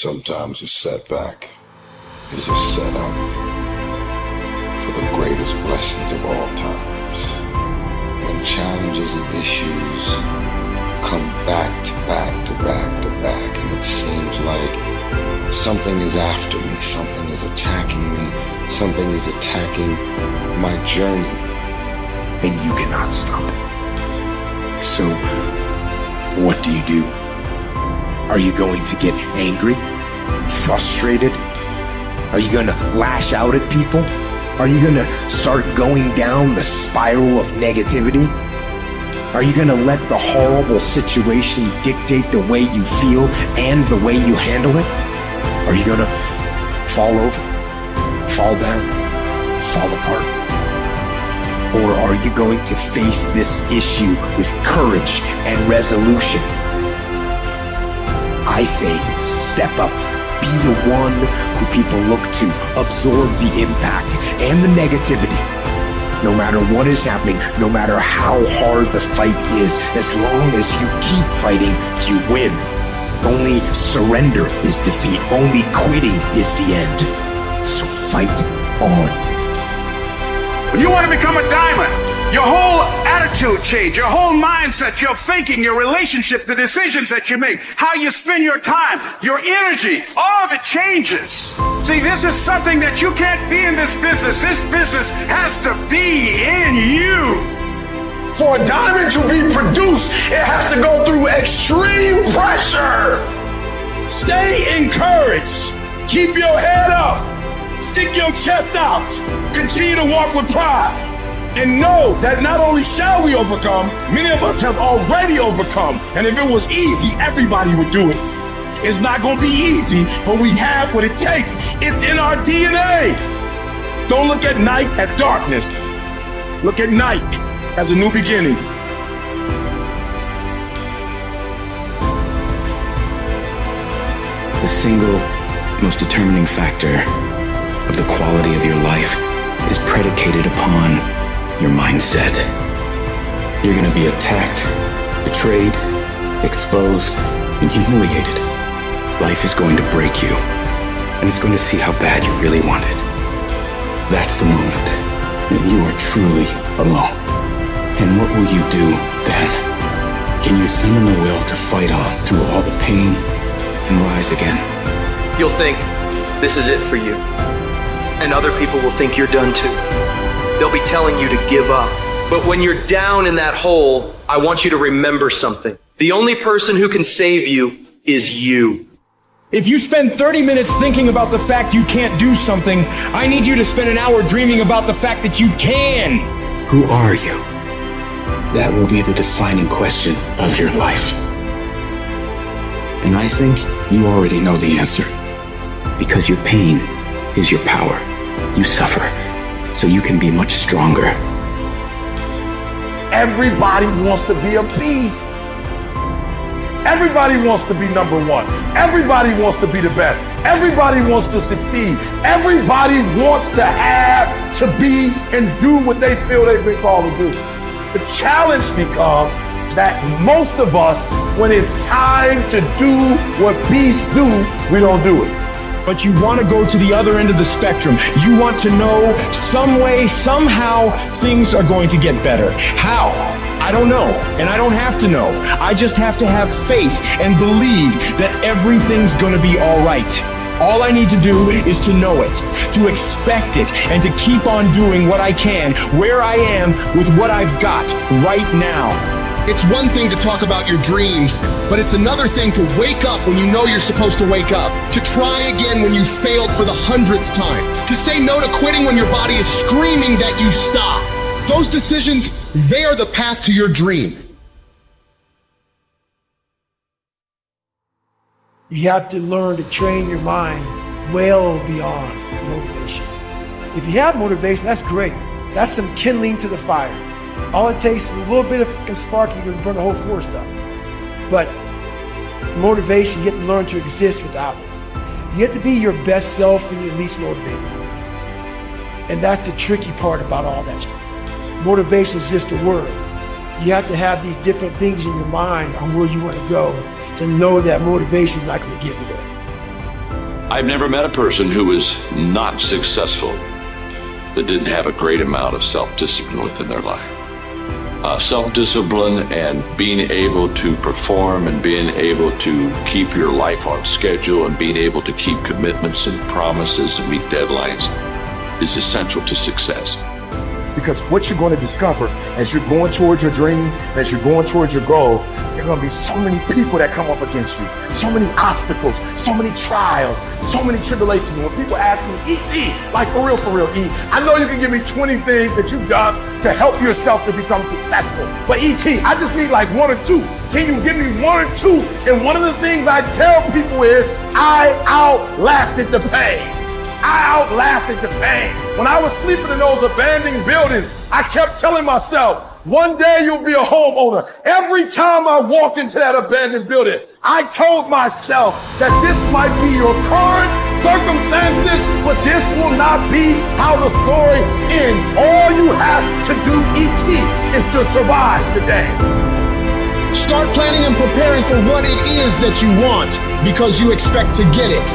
Sometimes a setback is a setup for the greatest blessings of all times. When challenges and issues come back to back to back to back, and it seems like something is after me, something is attacking me, something is attacking my journey, and you cannot stop it. So, what do? Are you going to get angry? Frustrated? Are you going to lash out at people? Are you going to start going down the spiral of negativity? Are you going to let the horrible situation dictate the way you feel and the way you handle it? Are you going to fall over, fall down, fall apart? Or are you going to face this issue with courage and resolution? I say, step up. Be the one who people look to. Absorb the impact and the negativity. No matter what is happening, no matter how hard the fight is, as long as you keep fighting, you win. Only surrender is defeat. Only quitting is the end. So fight on. When you want to become a diamond, your whole attitude change, your whole mindset, your thinking, your relationships, the decisions that you make, how you spend your time, your energy, all of it changes. See, this is something that you can't be in this business. This business has to be in you. For a diamond to be produced, it has to go through extreme pressure. Stay encouraged. Keep your head up. Stick your chest out. Continue to walk with pride. And know that not only shall we overcome, many of us have already overcome. And if it was easy, everybody would do it. It's not going to be easy, but we have what it takes. It's in our DNA. Don't look at night as darkness. Look at night as a new beginning. The single most determining factor of the quality of your life is predicated upon your mindset. You're going to be attacked, betrayed, exposed, and humiliated. Life is going to break you, and it's going to see how bad you really want it. That's the moment when you are truly alone. And what will you do then? Can you summon the will to fight on through all the pain and rise again? You'll think this is it for you, and other people will think you're done too. They'll be telling you to give up. But when you're down in that hole, I want you to remember something. The only person who can save you is you. If you spend 30 minutes thinking about the fact you can't do something, I need you to spend an hour dreaming about the fact that you can. Who are you? That will be the defining question of your life. And I think you already know the answer. Because your pain is your power. You suffer, so you can be much stronger. Everybody wants to be a beast. Everybody wants to be number one. Everybody wants to be the best. Everybody wants to succeed. Everybody wants to have, to be, and do what they feel they've been called to do. The challenge becomes that most of us, when it's time to do what beasts do, we don't do it. But you want to go to the other end of the spectrum. You want to know some way, somehow, things are going to get better. How? I don't know, and I don't have to know. I just have to have faith and believe that everything's going to be all right. All I need to do is to know it, to expect it, and to keep on doing what I can, where I am, with what I've got right now. It's one thing to talk about your dreams, but it's another thing to wake up when you know you're supposed to wake up, to try again when you failed for the 100th time, to say no to quitting when your body is screaming that you stop. Those decisions, they are the path to your dream. You have to learn to train your mind well beyond motivation. If you have motivation, that's great. That's some kindling to the fire. All it takes is a little bit of spark, you can burn the whole forest up. But motivation, you have to learn to exist without it. You have to be your best self when you're least motivated. And that's the tricky part about all that. Motivation is just a word. You have to have these different things in your mind on where you want to go to know that motivation is not going to get you there. I've never met a person who was not successful that didn't have a great amount of self-discipline within their life. Self-discipline and being able to perform and being able to keep your life on schedule and being able to keep commitments and promises and meet deadlines is essential to success. Because what you're going to discover as you're going towards your dream, as you're going towards your goal, there are going to be so many people that come up against you, so many obstacles, so many trials, so many tribulations. When people ask me, E.T., like for real, E, I know you can give me 20 things that you've done to help yourself to become successful. But E.T., I just need like one or two. Can you give me one or two? And one of the things I tell people is, I outlasted the pain. I outlasted the pain. When I was sleeping in those abandoned buildings, I kept telling myself, one day you'll be a homeowner. Every time I walked into that abandoned building, I told myself that this might be your current circumstances, but this will not be how the story ends. All you have to do, E.T., is to survive today. Start planning and preparing for what it is that you want, because you expect to get it.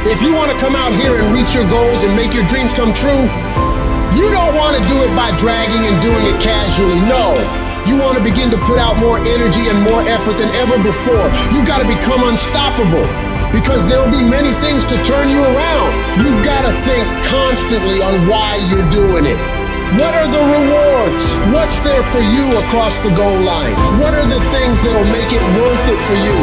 If you want to come out here and reach your goals and make your dreams come true, you don't want to do it by dragging and doing it casually. No, you want to begin to put out more energy and more effort than ever before. You got to become unstoppable, because there will be many things to turn you around. You've got to think constantly on why you're doing it. What are the rewards? What's there for you across the goal line? What are the things that'll make it worth it for you?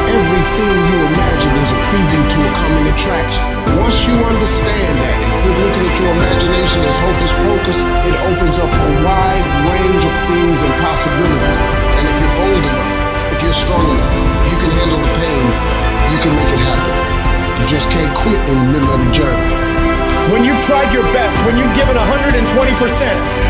Everything you imagine is a preview to a coming attraction. Once you understand that and quit looking at your imagination as hocus pocus, it opens up a wide range of things and possibilities. And if you're bold enough, if you're strong enough, if you can handle the pain, you can make it happen. You just can't quit in the middle of the journey. When you've tried your best, when you've given 120%,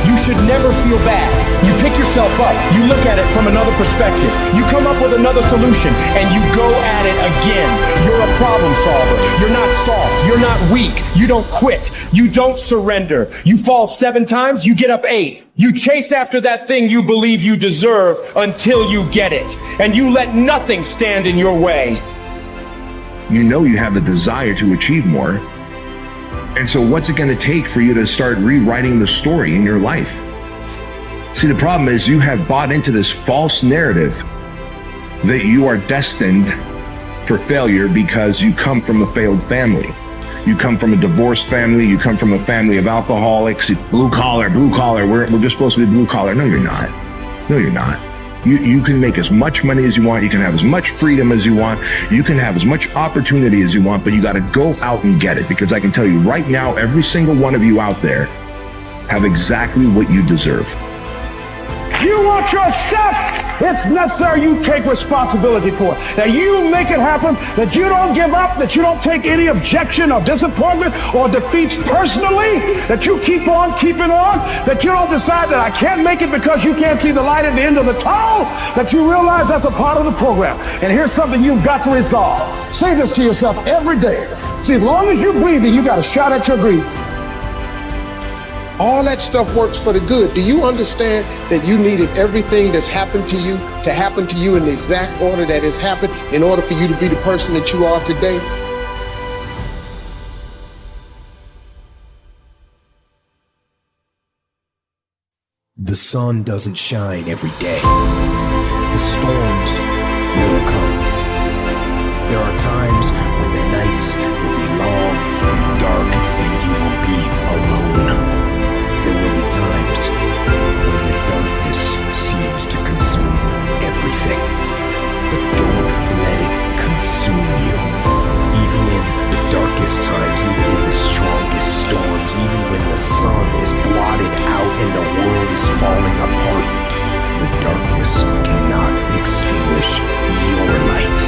you should never feel bad. You pick yourself up, you look at it from another perspective, you come up with another solution, and you go at it again. You're a problem solver. You're not soft. You're not weak. You don't quit. You don't surrender. You fall 7 times, you get up 8. You chase after that thing you believe you deserve until you get it, and you let nothing stand in your way. You know you have the desire to achieve more. And so what's it going to take for you to start rewriting the story in your life? See, the problem is you have bought into this false narrative that you are destined for failure because you come from a failed family. You come from a divorced family. You come from a family of alcoholics. Blue collar. We're just supposed to be blue collar. No, you're not. No, you're not. You can make as much money as you want. You can have as much freedom as you want. You can have as much opportunity as you want, but you got to go out and get it, because I can tell you right now, every single one of you out there have exactly what you deserve. You want your stuff? It's necessary you take responsibility for it. That you make it happen, that you don't give up, that you don't take any objection or disappointment or defeats personally, that you keep on keeping on, that you don't decide that I can't make it because you can't see the light at the end of the tunnel, that you realize that's a part of the program. And here's something you've got to resolve. Say this to yourself every day. See, as long as you're breathing, you got a shot at your dream. All that stuff works for the good. Do you understand that you needed everything that's happened to you to happen to you in the exact order that has happened in order for you to be the person that you are today? The sun doesn't shine every day. The storms will come. There are times when the nights will be long and dark and you will be alone. There will be times when the darkness seems to consume everything. But don't let it consume you. Even in the darkest times, even in the strongest storms, even when the sun is blotted out and the world is falling apart, the darkness cannot extinguish your light.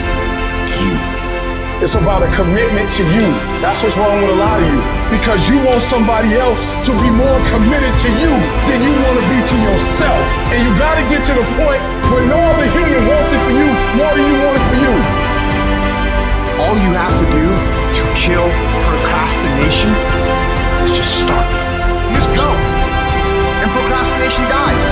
It's about a commitment to you. That's what's wrong with a lot of you. Because you want somebody else to be more committed to you than you want to be to yourself. And you got to get to the point where no other human wants it for you more than you want it for you. All you have to do to kill procrastination is just start. Just go. And procrastination dies.